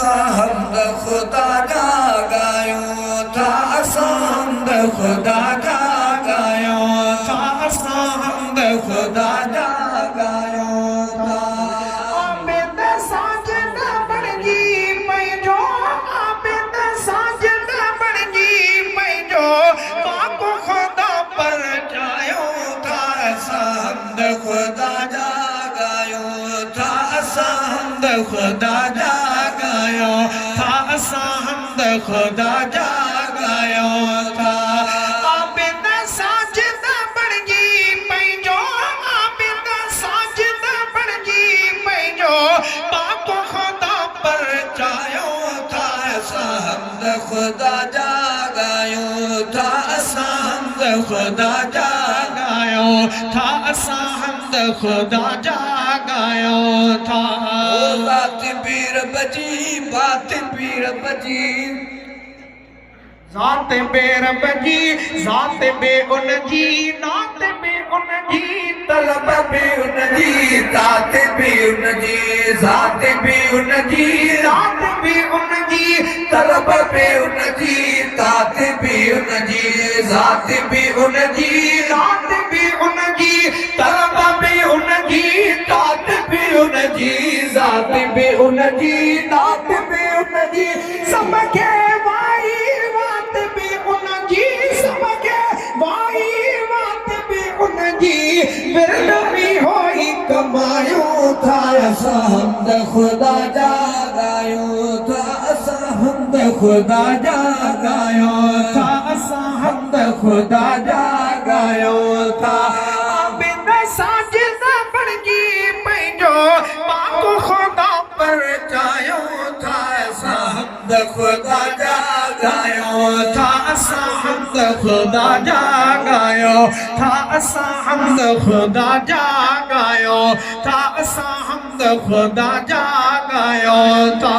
हमद खुदा जा गायो था हमद खुदा जा गायो था हमद खुदा जा गायो था आबिद साजिद बणजी पैजो आबिद साजिद बणजी पैजो पाक खुदा पर जायो था हमद खुदा जा गायो था हमद खुदा जा गायो था हमद खुदा जा गायो था आबिद साजिद बणजी पैजो आबिद साजिद बणजी पैजो पाक खुदा पर जायो था हमद खुदा जा गायो था हमद खुदा जा गायो था हमद खुदा जा गायो था बात पीर बजी बात पीर बजी ज़ात बेरब जी ज़ात बे उन जी नात बे उन जी तलब भी उन जी तात भी उन जी ज़ात भी उन जी रात भी उन जी तलब भी उन जी तात भी उन जी ज़ात भी उन जी रात भी उन जी तलब भी उन जी तात भी उन जी ज़ात भी उन जी नात भी उन जी सब के वाई वात भी उन जी सब के वाई वात भी उन जी बिरद भी होई कमायो था हमद खुदा जा गायो था हमद खुदा जा गायो था हमद खुदा जा गायो था आबिद साजिद बणजी पैजो पाक खुदा पर जायो था हमद खुदा जा गायो था हमद खुदा जा गायो था हमद खुदा जा गायो था हमद खुदा जा गायो था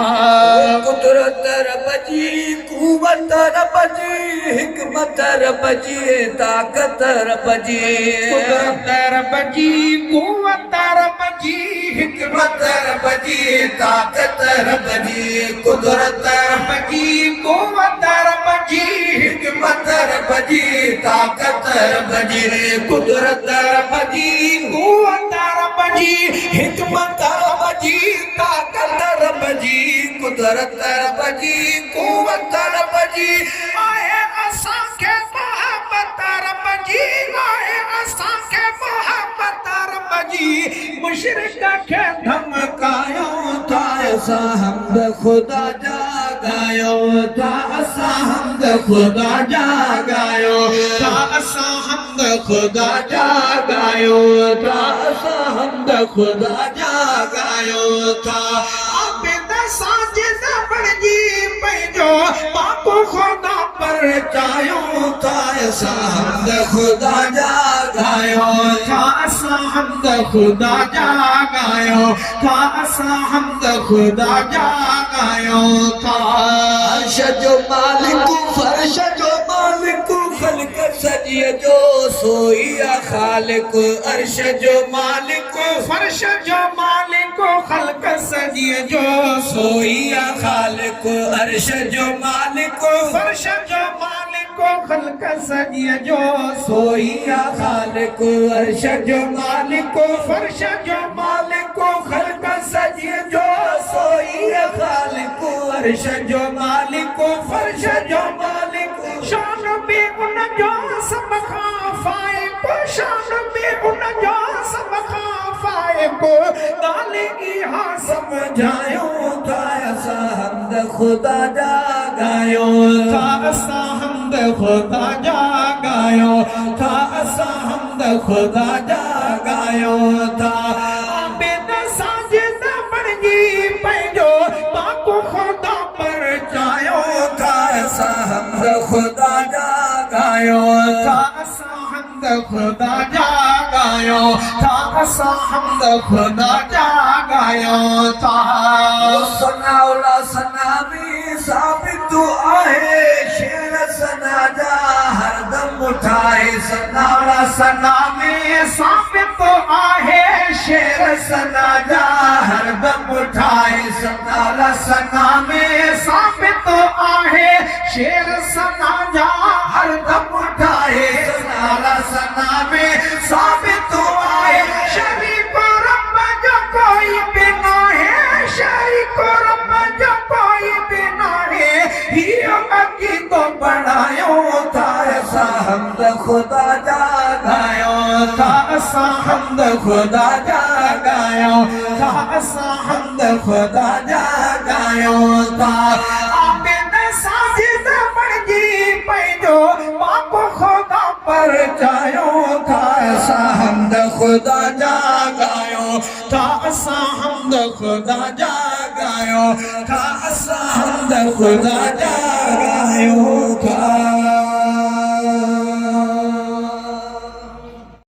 कुदरत रबजी कुवत रबजी हिकमत रबजी ताकत रबजी कुदरत रबजी कुव्वत रबजी हिकमत रबजी ताकत रबजी कुदरत रबजी कुव्वत रबजी हिकमत रबजी ताकत रबजी कुदरत रबजी कुव्वत रबजी हिकमत रबजी ताकत रबजी कुदरत रबजी कुवत रबजी आए असां खे मोहब्बत रबजी आए असां खे मोहब्बत रबजी मुशरिक खे धमकायो था हमद खुदा जा गायो था हमद खुदा जा गायो था हमद खुदा जा गायो था हमद खुदा जा गायो था आबिद साजिद बणजी पैजो पाक खुदा पर चायो था हमद खुदा जा गायो था हमद खुदा जा गायो था हमद खुदा जा गायो था अर्श जो मालिक फर्श जो मालिक खल्क सजिए जो सोईया खालिक अर्श जो मालिक फर्श जो मालिक खल्क सजिए जो सोईया खालिक अर्श जो मालिक फर्श जो मालिक खल्क सजिए जो सोईया खालिक अर्श जो मालिक फर्श जो मालिक खल्क सजिए जो सोईया खालिक अर्श जो मालिक फर्श जो मालिक शान भी उन जो सब खां फाइक शान भी उन जो सब खां फाइक गाली इहा समझायो था हमद खुदा जा गायो था हमद खुदा जा गायो था हमद खुदा जा गायो था आबिद साजिद बणजी पैजो पाक खुदा पर जायो था हमद खुदा जा गायो था हमद खुदा जा गायो था हमद खुदा जा गायो था सनाउला सनामी साबित आहे शेर सना जा हरदम उठाए सनाउला सना में साबित आहे शेर सना जा हर दम उठाए सनाला सना में साबित आहे शेर सना जा हर दम उठाए सनाला सना में साबित आए शरीक रब जो कोई बिना है शरीक रब जो कोई बिना है हियो अकी तो बढ़ायो था ऐसा हमद खुदा जा गायो था ऐसा हमद खुदा जा गायो था ऐसा हमद खुदा जा गायो था आबिद साजिद बणजी पैजो बाप खुदा पर जायो था ऐसा हमद खुदा जा गायो था ऐसा हमद खुदा जा गायो था ऐसा हमद खुदा जा गायो था